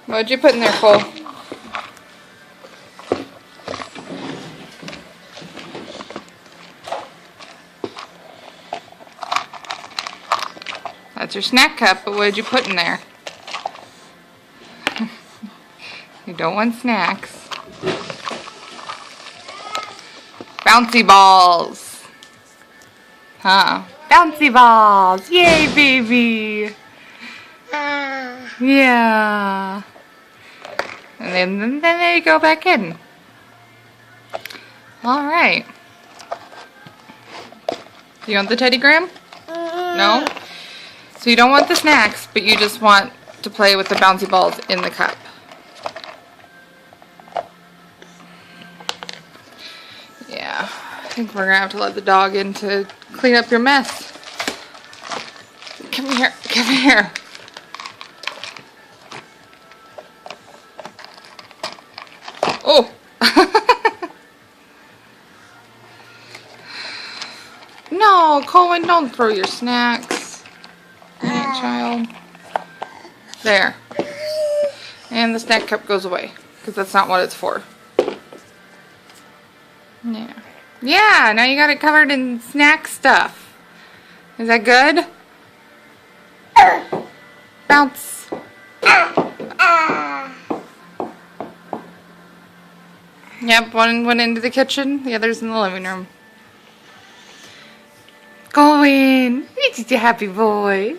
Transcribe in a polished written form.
What'd you put in there, Cole? That's your snack cup, but what did you put in there? You don't want snacks. Bouncy balls. Huh? Bouncy balls. Yay, baby. Yeah. And then they go back in. Alright. Do you want the Teddy Graham? No? So you don't want the snacks, but you just want to play with the bouncy balls in the cup. Yeah. I think we're going to have to let the dog in to clean up your mess. Come here. Come here. Oh! No, Colwyn, don't throw your snacks. Alright, child. There. And the snack cup goes away, because that's not what it's for. Yeah. Yeah, now you got it covered in snack stuff. Is that good? Bounce. Yep, one went into the kitchen, the other's in the living room. Colwyn, you're just a happy boy.